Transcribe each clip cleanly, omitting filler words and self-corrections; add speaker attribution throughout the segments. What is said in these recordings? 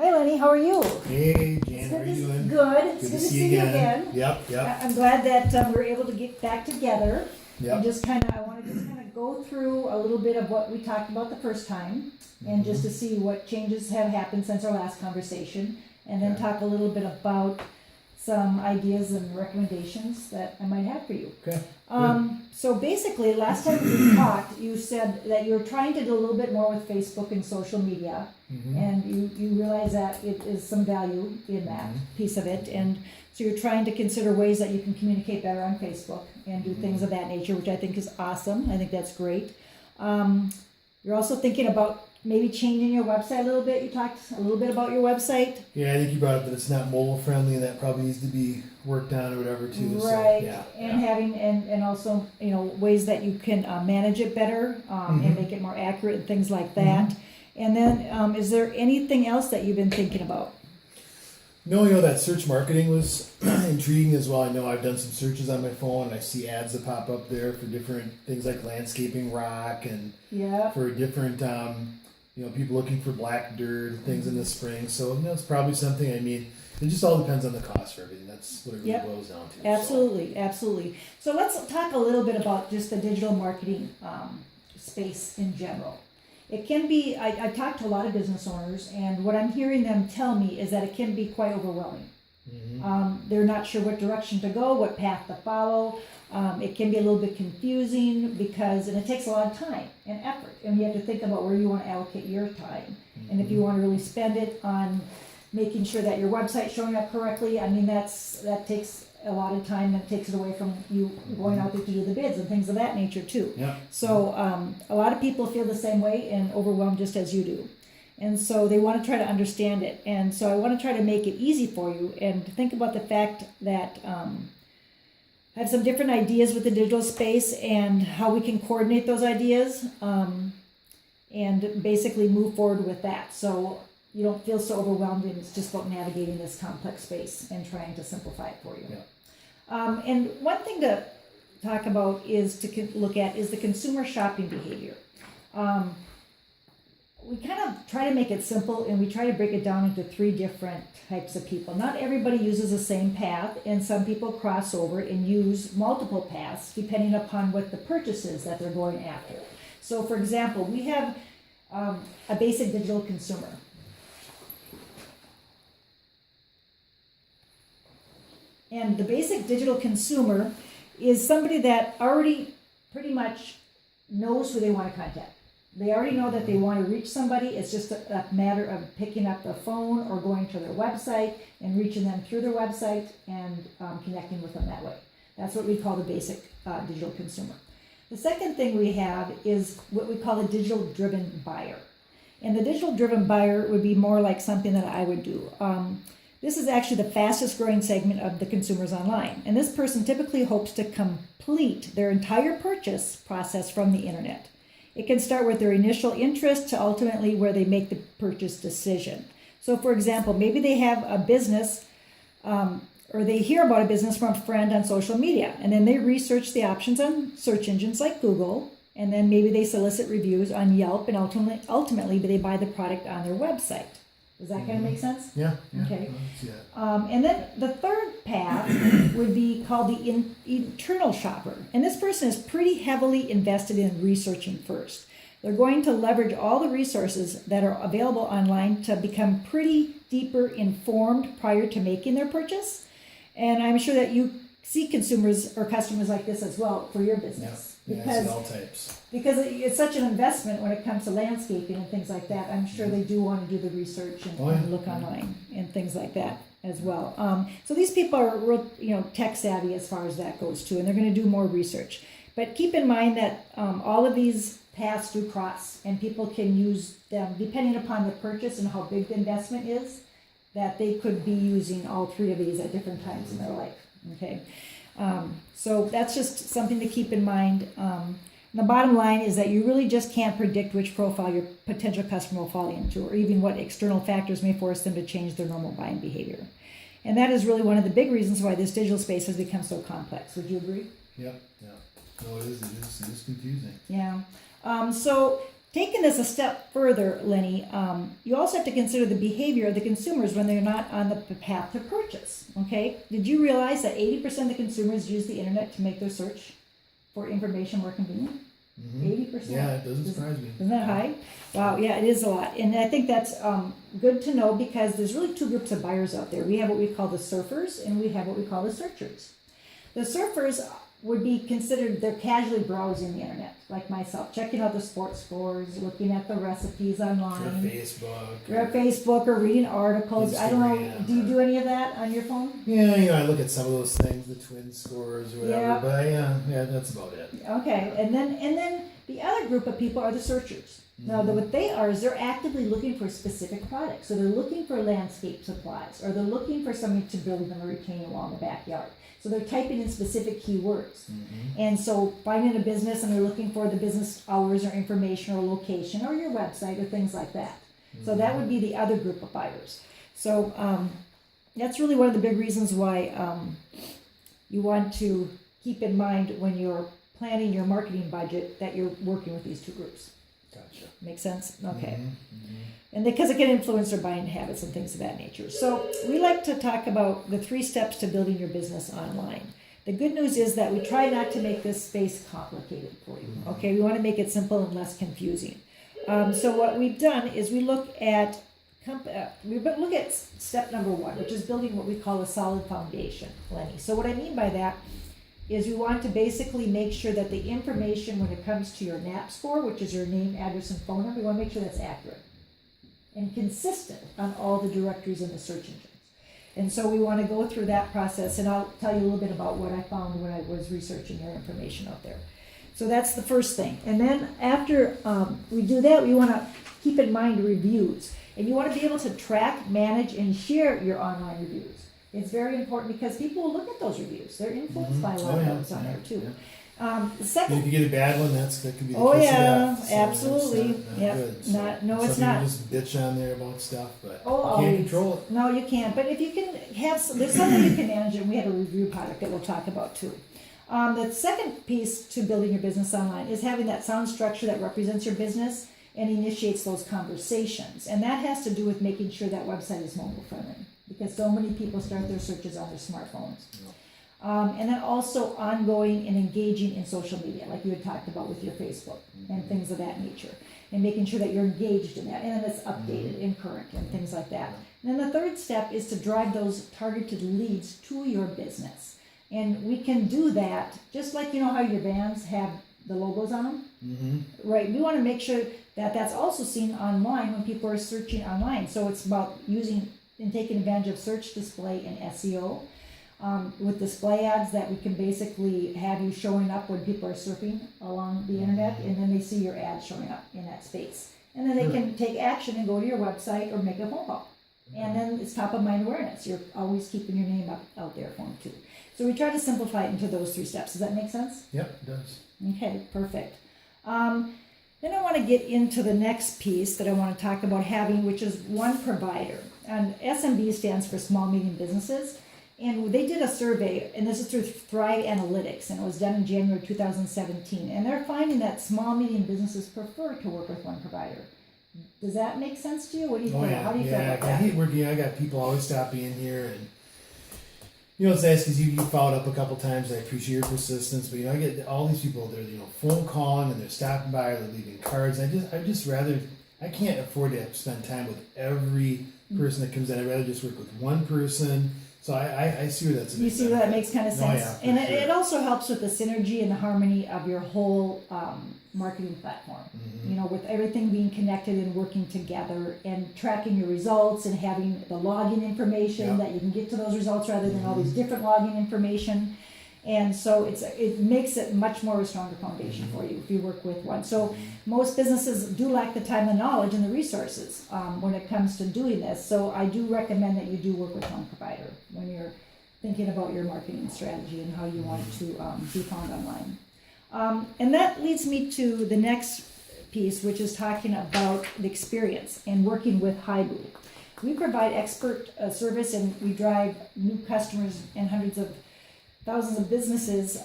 Speaker 1: Hi Lenny, how are you?
Speaker 2: Hey Jan, how are you doing?
Speaker 1: Good. It's good to see you again.
Speaker 2: Yep.
Speaker 1: I'm glad that we were able to get back together.
Speaker 2: Yep.
Speaker 1: And I want to just kind of go through a little bit of what we talked about the first time, and just to see what changes have happened since our last conversation, and then
Speaker 2: Okay.
Speaker 1: talk a little bit about some ideas and recommendations that I might have for you.
Speaker 2: Okay.
Speaker 1: So basically, last time we talked, you said that you're trying to do a little bit more with Facebook and social media, and you realize that it is some value in that piece of it, and so you're trying to consider ways that you can communicate better on Facebook and do things of that nature, which I think is awesome. I think that's great. You're also thinking about maybe changing your website a little bit. You talked a little bit about your website.
Speaker 2: Yeah, I think you brought up that it's not mobile friendly, and that probably needs to be worked on or whatever too.
Speaker 1: Right,
Speaker 2: So, yeah.
Speaker 1: and having, and also, ways that you can manage it better, and make it more accurate and things like that. And then, is there anything else that you've been thinking about?
Speaker 2: No, that search marketing was intriguing as well. I know I've done some searches on my phone, and I see ads that pop up there for different things like landscaping rock, and for different, people looking for black dirt, things in the spring. So, it's probably something, it just all depends on the cost for everything. That's what it really boils down to.
Speaker 1: Absolutely. So let's talk a little bit about just the digital marketing space in general. It can be, I talked to a lot of business owners, and what I'm hearing them tell me is that it can be quite overwhelming. They're not sure what direction to go, what path to follow. It can be a little bit confusing and it takes a lot of time and effort, and you have to think about where you want to allocate your time. And if you want to really spend it on making sure that your website's showing up correctly, that takes a lot of time, and takes it away from you going out there to do the bids and things of that nature too.
Speaker 2: Yeah.
Speaker 1: So a lot of people feel the same way and overwhelmed just as you do. And so they want to try to understand it. And so I want to try to make it easy for you, and think about the fact that I have some different ideas with the digital space and how we can coordinate those ideas, and basically move forward with that. So you don't feel so overwhelmed, and it's just about navigating this complex space and trying to simplify it for you.
Speaker 2: Yeah.
Speaker 1: And one thing to talk about is look at the consumer shopping behavior. We kind of try to make it simple, and we try to break it down into 3 different types of people. Not everybody uses the same path, and some people cross over and use multiple paths depending upon what the purchase is that they're going after. So for example, we have a basic digital consumer. And the basic digital consumer is somebody that already pretty much knows who they want to contact. They already know that they want to reach somebody. It's just a matter of picking up the phone or going to their website and reaching them through their website and connecting with them that way. That's what we call the basic digital consumer. The second thing we have is what we call a digital-driven buyer. And the digital-driven buyer would be more like something that I would do. This is actually the fastest growing segment of the consumers online. And this person typically hopes to complete their entire purchase process from the internet. It can start with their initial interest to ultimately where they make the purchase decision. So for example, maybe they have a business, or they hear about a business from a friend on social media, and then they research the options on search engines like Google, and then maybe they solicit reviews on Yelp, and ultimately they buy the product on their website. Does that kind of make sense?
Speaker 2: Yeah.
Speaker 1: Okay.
Speaker 2: Yeah.
Speaker 1: And then the third path would be called the internal shopper. And this person is pretty heavily invested in researching first. They're going to leverage all the resources that are available online to become pretty deeper informed prior to making their purchase. And I'm sure that you see consumers or customers like this as well for your business.
Speaker 2: Yeah, I see all types.
Speaker 1: Because it's such an investment when it comes to landscaping and things like that. I'm sure they do want to do the research and look online and things like that as well. So these people are real, tech savvy as far as that goes too, and they're going to do more research. But keep in mind that all of these paths do cross, and people can use them depending upon the purchase and how big the investment is. That they could be using all 3 of these at different times in their life. Okay. So that's just something to keep in mind. The bottom line is that you really just can't predict which profile your potential customer will fall into, or even what external factors may force them to change their normal buying behavior. And that is really one of the big reasons why this digital space has become so complex. Would you agree?
Speaker 2: Yep. Yeah. No, it is confusing.
Speaker 1: Yeah. So taking this a step further, Lenny, you also have to consider the behavior of the consumers when they're not on the path to purchase. Okay? Did you realize that 80% of the consumers use the internet to make their search for information more convenient? 80%.
Speaker 2: Yeah, it doesn't surprise me.
Speaker 1: Isn't that high? Wow, yeah, it is a lot. And I think that's good to know because there's really two groups of buyers out there. We have what we call the surfers and we have what we call the searchers. The surfers would be considered, they're casually browsing the internet, like myself, checking out the sports scores, looking at the recipes online. Or Facebook or reading articles. I don't know, do you do any of that on your phone?
Speaker 2: Yeah, I look at some of those things, the twin scores or whatever, but yeah, that's about it.
Speaker 1: Okay, and then the other group of people are the searchers. Now, what they are is they're actively looking for specific products. So they're looking for landscape supplies, or they're looking for something to build them a retaining wall in the backyard. So they're typing in specific keywords. And so finding a business and they're looking for the business hours or information or location or your website or things like that. So that would be the other group of buyers. So that's really one of the big reasons why you want to keep in mind when you're planning your marketing budget that you're working with these two groups.
Speaker 2: Gotcha.
Speaker 1: Make sense? Okay. And because it can influence their buying habits and things of that nature. So we like to talk about the 3 steps to building your business online. The good news is that we try not to make this space complicated for you. Okay, we want to make it simple and less confusing. So what we've done is we look at step number 1, which is building what we call a solid foundation, Lenny. So what I mean by that is we want to basically make sure that the information when it comes to your NAP score, which is your name, address, and phone number, we want to make sure that's accurate and consistent on all the directories in the search engines. And so we want to go through that process, and I'll tell you a little bit about what I found when I was researching your information out there. So that's the first thing. And then after we do that, we want to keep in mind reviews. And you want to be able to track, manage, and share your online reviews. It's very important because people will look at those reviews. They're influenced by a lot of those on there too. The second,
Speaker 2: if you get a bad one, that could be the
Speaker 1: oh
Speaker 2: case
Speaker 1: yeah,
Speaker 2: of that. So
Speaker 1: absolutely.
Speaker 2: Not
Speaker 1: Yep.
Speaker 2: good. So
Speaker 1: It's
Speaker 2: some
Speaker 1: not.
Speaker 2: people just bitch on there about stuff, but you
Speaker 1: always.
Speaker 2: can't control it.
Speaker 1: No, you can't. But if you can have, there's something you can manage it. We have a review product that we'll talk about too. The second piece to building your business online is having that sound structure that represents your business and initiates those conversations. And that has to do with making sure that website is mobile friendly because so many people start their searches on their smartphones. And then also ongoing and engaging in social media, like you had talked about with your Facebook and things of that nature, and making sure that you're engaged in that, and then it's updated and current and things like that. And then the third step is to drive those targeted leads to your business. And we can do that, just like you know how your vans have the logos on them? Right, we want to make sure that that's also seen online when people are searching online. So it's about using and taking advantage of search, display, and SEO. With display ads that we can basically have you showing up when people are surfing along the internet, and then they see your ad showing up in that space. And then they can take action and go to your website or make a phone call. And then it's top of mind awareness. You're always keeping your name out there for them too. So we try to simplify it into those 3 steps. Does that make sense?
Speaker 2: Yep, it does.
Speaker 1: Okay, perfect. Then I want to get into the next piece that I want to talk about having, which is one provider. And SMB stands for Small Medium Businesses. And they did a survey, and this is through Thrive Analytics, and it was done in January 2017. And they're finding that small, medium businesses prefer to work with one provider. Does that make sense to you? What do you feel? How do you feel about that?
Speaker 2: I hate working. I got people always stopping in here, and it's nice because you followed up a couple times. I appreciate your persistence, but I get all these people. They're phone calling and they're stopping by, or they're leaving cards. I can't afford to spend time with every person that comes in. I'd rather just work with one person. So I see where that's.
Speaker 1: You see where that makes kind of sense,
Speaker 2: yeah,
Speaker 1: and it also helps with the synergy and the harmony of your whole marketing platform. With everything being connected and working together, and tracking your results and having the login information that you can get to those results rather than all these different login information. And so it makes it much more a stronger foundation for you if you work with one. So most businesses do lack the time and knowledge and the resources when it comes to doing this. So I do recommend that you do work with one provider when you're thinking about your marketing strategy and how you want to be found online. And that leads me to the next piece, which is talking about the experience and working with Hibu. We provide expert service, and we drive new customers and hundreds of thousands of businesses,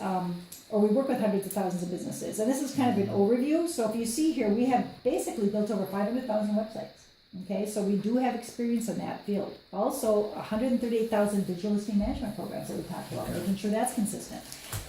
Speaker 1: or we work with hundreds of thousands of businesses. And this is kind of an overview. So if you see here, we have basically built over 500,000 websites. Okay, so we do have experience in that field. Also, 138,000 digital listing management programs that we talked about, making sure that's consistent.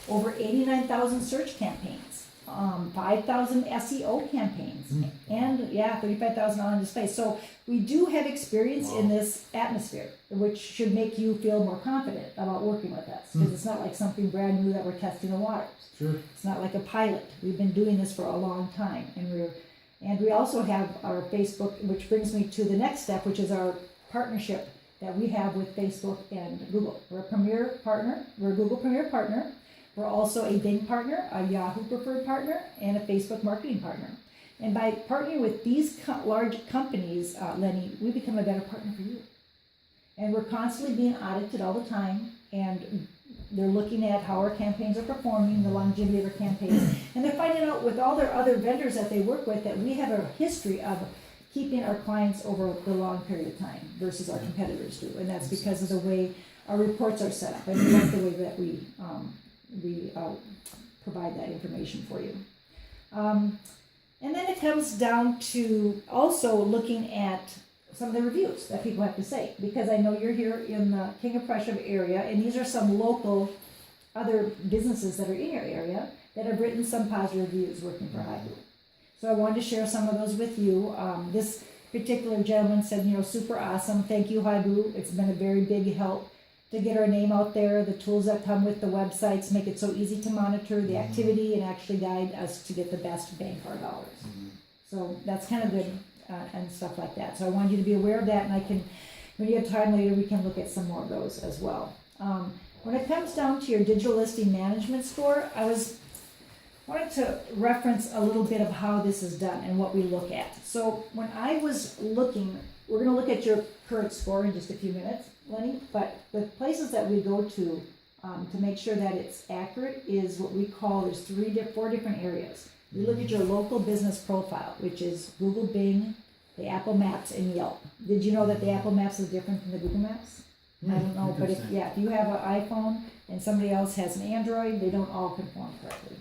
Speaker 1: Over 89,000 search campaigns, 5,000 SEO campaigns, and 35,000 on display. So we do have experience in this atmosphere, which should make you feel more confident about working with us, because it's not like something brand new that we're testing the waters.
Speaker 2: Sure.
Speaker 1: It's not like a pilot. We've been doing this for a long time, and we also have our Facebook, which brings me to the next step, which is our partnership that we have with Facebook and Google. We're a premier partner. We're a Google Premier partner. We're also a Bing partner, a Yahoo preferred partner, and a Facebook marketing partner. And by partnering with these large companies, Lenny, we become a better partner for you. And we're constantly being audited all the time, and they're looking at how our campaigns are performing, the longevity of our campaigns, and they're finding out with all their other vendors that they work with that we have a history of keeping our clients over the long period of time versus our competitors do. And that's because of the way our reports are set up, and we like the way that we provide that information for you. And then it comes down to also looking at some of the reviews that people have to say, because I know you're here in the King of Prussia area, and these are some local other businesses that are in your area that have written some positive reviews working for Hibu. So I wanted to share some of those with you. This particular gentleman said, super awesome. Thank you, Hibu. It's been a very big help to get our name out there. The tools that come with the websites make it so easy to monitor the activity and actually guide us to get the best bang for our dollars. So that's kind of good and stuff like that. So I wanted you to be aware of that, and when you have time later, we can look at some more of those as well. When it comes down to your digital listing management score, I wanted to reference a little bit of how this is done and what we look at. So when I was looking, we're going to look at your current score in just a few minutes, Lenny, but the places that we go to make sure that it's accurate is what we call, there's 4 different areas. We look at your local business profile, which is Google, Bing, the Apple Maps, and Yelp. Did you know that the Apple Maps is different from the Google Maps? I don't know, but if you have an iPhone and somebody else has an Android, they don't all conform correctly.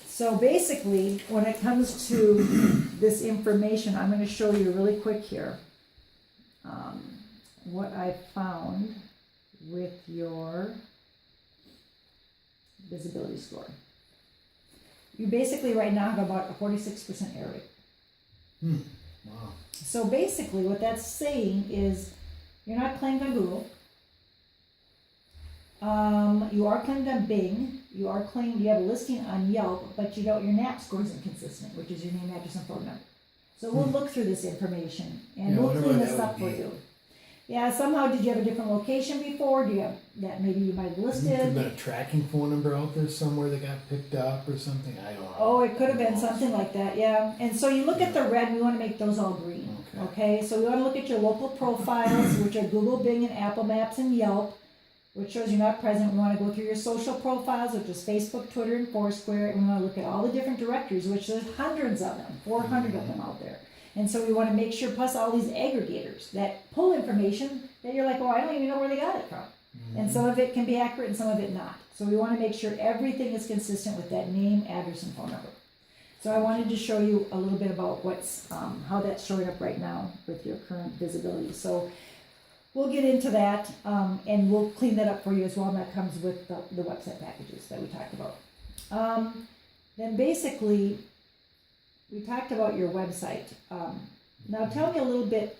Speaker 1: So basically, when it comes to this information, I'm going to show you really quick here what I found with your visibility score. You basically right now have about a 46% error rate.
Speaker 2: Wow.
Speaker 1: So basically what that's saying is you're not claimed on Google. You are claimed on Bing. You are claimed, you have a listing on Yelp, but your NAP score isn't consistent, which is your name, address, and phone number. So we'll look through this information and we'll clean this up for you. Yeah, somehow did you have a different location before? Do you have that maybe you might have listed?
Speaker 2: Could have been a tracking phone number out there somewhere that got picked up or something. I don't know.
Speaker 1: Oh, it could have been something like that, yeah. And so you look at the red, we want to make those all green. Okay, so we want to look at your local profiles, which are Google, Bing, and Apple Maps, and Yelp, which shows you're not present. We want to go through your social profiles, which is Facebook, Twitter, and Foursquare, and we want to look at all the different directories, which there's hundreds of them, 400 of them out there. And so we want to make sure, plus all these aggregators that pull information that you're like, oh, I don't even know where they got it from. And some of it can be accurate and some of it not. So we want to make sure everything is consistent with that name, address, and phone number. So I wanted to show you a little bit about what's how that's showing up right now with your current visibility. So we'll get into that, and we'll clean that up for you as well, and that comes with the website packages that we talked about. Then basically, we talked about your website. Now tell me a little bit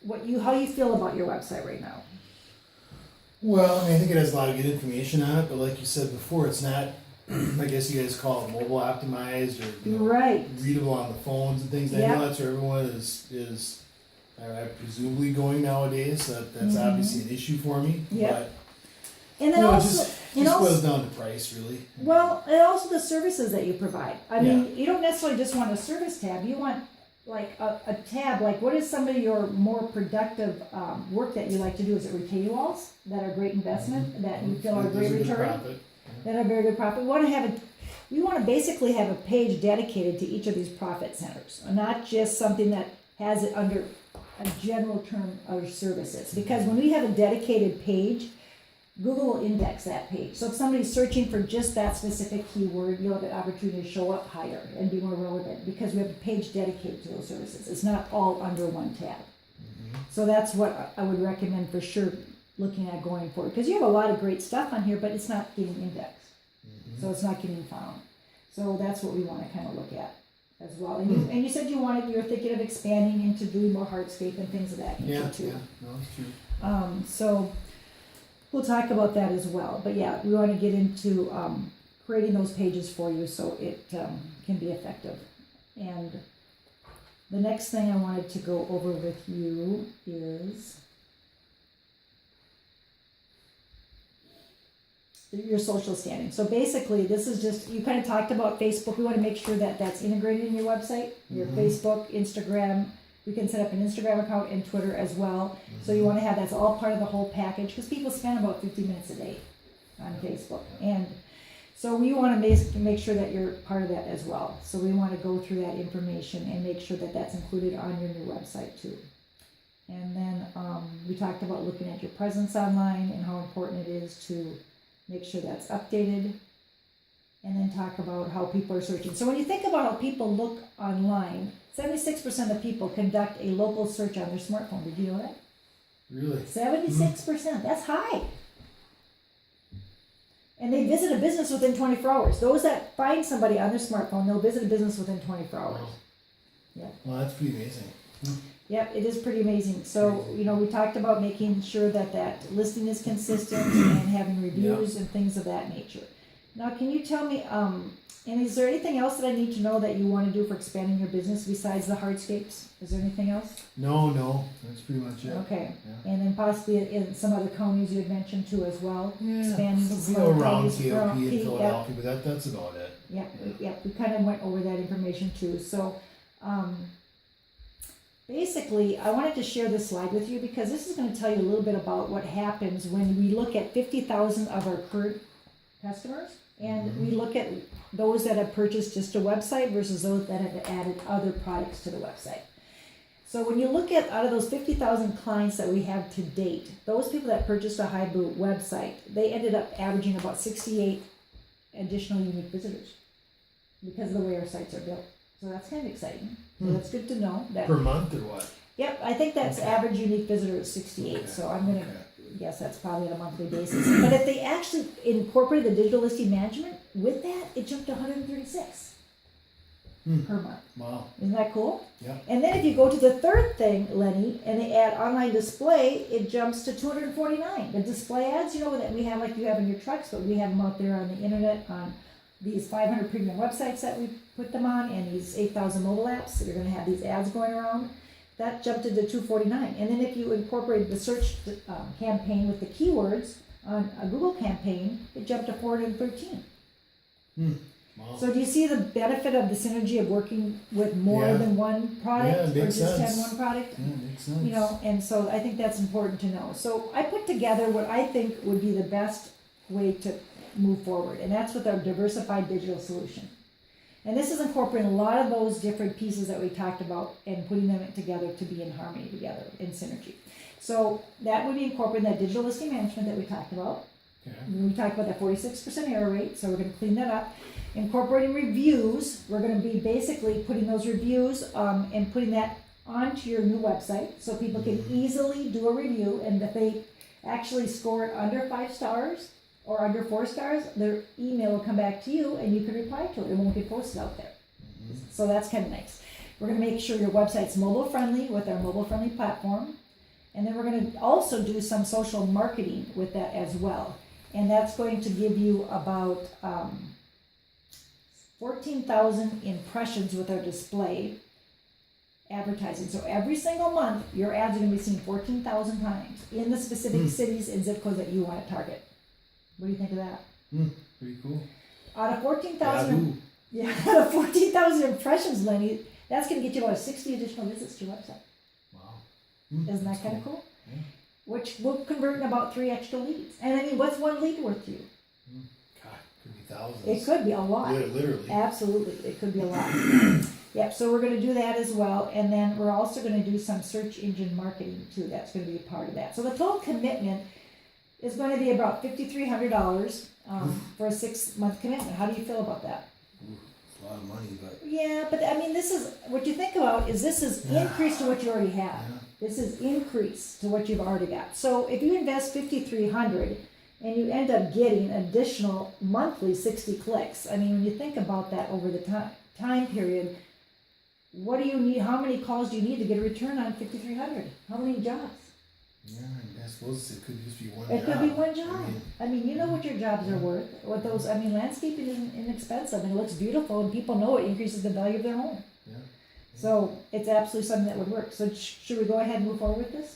Speaker 1: how you feel about your website right now.
Speaker 2: Well, I think it has a lot of good information on it, but like you said before, it's not, I guess you guys call it mobile optimized or
Speaker 1: right.
Speaker 2: readable on the phones and things. Yep. I know that's where everyone is presumably going nowadays. That's obviously an issue for me.
Speaker 1: Yep.
Speaker 2: But
Speaker 1: and then also,
Speaker 2: it just boils down to price, really.
Speaker 1: Well, and also the services that you provide. I mean, you don't necessarily just want a service tab. You want like a tab, like what is some of your more productive work that you like to do? Is it retaining walls that are great investment, that you feel are a great return, that are very good profit? We want to basically have a page dedicated to each of these profit centers, not just something that has it under a general term of services. Because when we have a dedicated page, Google will index that page. So if somebody's searching for just that specific keyword, you'll have an opportunity to show up higher and be more relevant because we have a page dedicated to those services. It's not all under one tab. So that's what I would recommend for sure looking at going forward. Because you have a lot of great stuff on here, but it's not getting indexed. So it's not getting found. So that's what we want to kind of look at as well. And you said you were thinking of expanding into doing more hardscape and things of that nature too.
Speaker 2: Yeah, no, it's true.
Speaker 1: So we'll talk about that as well. But yeah, we want to get into creating those pages for you so it can be effective. And the next thing I wanted to go over with you is your social standing. So basically, this is just, you kind of talked about Facebook. We want to make sure that that's integrated in your website, your Facebook, Instagram. We can set up an Instagram account and Twitter as well. So you want to have that's all part of the whole package because people spend about 50 minutes a day on Facebook. And so we want to make sure that you're part of that as well. So we want to go through that information and make sure that that's included on your new website too. And then we talked about looking at your presence online and how important it is to make sure that's updated, and then talk about how people are searching. So when you think about how people look online, 76% of people conduct a local search on their smartphone. Did you know that?
Speaker 2: Really?
Speaker 1: 76%. That's high. And they visit a business within 24 hours. Those that find somebody on their smartphone, they'll visit a business within 24 hours.
Speaker 2: Wow.
Speaker 1: Yeah.
Speaker 2: Well, that's pretty amazing.
Speaker 1: Yep, it is pretty amazing. So, we talked about making sure that listing is consistent and having reviews and things of that nature. Now, can you tell me, and is there anything else that I need to know that you want to do for expanding your business besides the hardscapes? Is there anything else?
Speaker 2: No, that's pretty much it.
Speaker 1: Okay,
Speaker 2: Yeah.
Speaker 1: and then possibly in some other counties you had mentioned too as well?
Speaker 2: Yeah,
Speaker 1: Expanding to
Speaker 2: some,
Speaker 1: some
Speaker 2: around
Speaker 1: counties,
Speaker 2: KOP
Speaker 1: around
Speaker 2: and
Speaker 1: P,
Speaker 2: Philadelphia, but that's about it.
Speaker 1: Yep, we kind of went over that information too. So, basically, I wanted to share this slide with you because this is going to tell you a little bit about what happens when we look at 50,000 of our current customers and we look at those that have purchased just a website versus those that have added other products to the website. So when you look at out of those 50,000 clients that we have to date, those people that purchased a Hibu website, they ended up averaging about 68 additional unique visitors because of the way our sites are built. So that's kind of exciting. So that's good to know. That
Speaker 2: Per month or what?
Speaker 1: Yep, I think that's average unique visitor is 68.
Speaker 2: Okay.
Speaker 1: So I'm going to guess that's probably on a monthly basis. But if they actually incorporated the digital listing management with that, it jumped to 136 per month.
Speaker 2: Wow.
Speaker 1: Isn't that cool?
Speaker 2: Yeah.
Speaker 1: And then if you go to the third thing, Lenny, and they add online display, it jumps to 249. The display ads, that we have like you have in your trucks, but we have them out there on the internet on these 500 premium websites that we put them on and these 8,000 mobile apps. So you're going to have these ads going around. That jumped into 249. And then if you incorporate the search campaign with the keywords on a Google campaign, it jumped to 413.
Speaker 2: Wow.
Speaker 1: So do you see the benefit of the synergy of working with more than one product or just have one product?
Speaker 2: Yeah, it makes sense.
Speaker 1: And so I think that's important to know. So I put together what I think would be the best way to move forward, and that's with our diversified digital solution. And this is incorporating a lot of those different pieces that we talked about and putting them together to be in harmony together, in synergy. So that would be incorporating that digital listing management that we talked about.
Speaker 2: Okay.
Speaker 1: We talked about that 46% error rate, so we're going to clean that up. Incorporating reviews, we're going to be basically putting those reviews and putting that onto your new website so people can easily do a review, and if they actually score it under 5 stars or under 4 stars, their email will come back to you and you can reply to it. It won't get posted out there. So that's kind of nice. We're going to make sure your website's mobile friendly with our mobile friendly platform. And then we're going to also do some social marketing with that as well. And that's going to give you about 14,000 impressions with our display advertising. So every single month, your ads are going to be seen 14,000 times in the specific cities and zip codes that you want to target. What do you think of that?
Speaker 2: Pretty cool.
Speaker 1: Out of 14,000, out of 14,000 impressions, Lenny, that's going to get you about 60 additional visits to your website.
Speaker 2: Wow.
Speaker 1: Isn't that kind of cool?
Speaker 2: Yeah.
Speaker 1: Which will convert in about 3 extra leads. And I mean, what's one lead worth to you?
Speaker 2: God, could be thousands.
Speaker 1: It could be a lot.
Speaker 2: Yeah, literally.
Speaker 1: Absolutely, it could be a lot. Yep, so we're gonna do that as well, and then we're also gonna do some search engine marketing too, that's gonna be a part of that. So the total commitment is gonna be about $5,300, for a 6-month commitment. How do you feel about that?
Speaker 2: Ooh, it's a lot of money, but
Speaker 1: Yeah, but I mean, this is, what you think about is this is increase to what you already have.
Speaker 2: yeah.
Speaker 1: This is increase to what you've already got. So if you invest $5,300 and you end up getting additional monthly 60 clicks, I mean, when you think about that over the time period, what do you need? How many calls do you need to get a return on $5,300? How many jobs?
Speaker 2: Yeah, I suppose it could just be one
Speaker 1: It
Speaker 2: job.
Speaker 1: could be one job. I mean, you know what your jobs are worth. What those? I mean, landscaping isn't inexpensive and it looks beautiful, and people know it increases the value of their home.
Speaker 2: Yeah.
Speaker 1: So it's absolutely something that would work. So should we go ahead and move forward with this?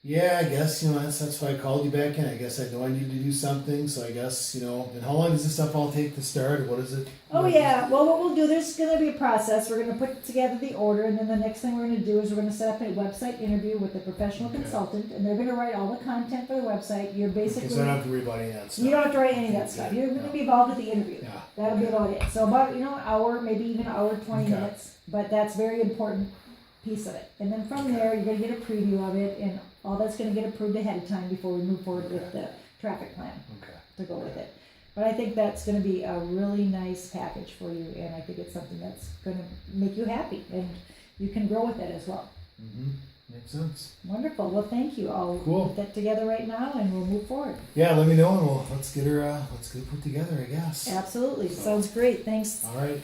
Speaker 2: Yeah, I guess, that's why I called you back in. I guess I know I need to do something, so I guess, and how long does this stuff all take to start, or what is it?
Speaker 1: Oh yeah, well what we'll do, there's gonna be a process, we're gonna put together the order, and then the next thing we're gonna do is we're gonna set up a website interview with a professional
Speaker 2: Okay.
Speaker 1: consultant, and they're gonna write all the content for the website, you're basically.
Speaker 2: Because I don't have to worry about any of that stuff.
Speaker 1: You don't have to write any of that stuff, you're gonna be involved with the interview.
Speaker 2: Yeah.
Speaker 1: That'll be about it, so about, an hour, maybe even an hour, 20
Speaker 2: Okay.
Speaker 1: minutes, but that's a very important piece of it. And then from there, you're gonna get a preview of it, and all that's gonna get approved ahead of time before we move forward with the traffic plan
Speaker 2: Okay.
Speaker 1: to go with it. But I think that's gonna be a really nice package for you, and I think it's something that's gonna make you happy, and you can grow with it as well.
Speaker 2: Mm-hmm. Makes sense.
Speaker 1: Wonderful, well, thank you, I'll
Speaker 2: Cool.
Speaker 1: put that together right now, and we'll move forward.
Speaker 2: Yeah, let me know, and let's get her put together, I guess.
Speaker 1: Absolutely,
Speaker 2: So-
Speaker 1: sounds great, thanks.
Speaker 2: All right.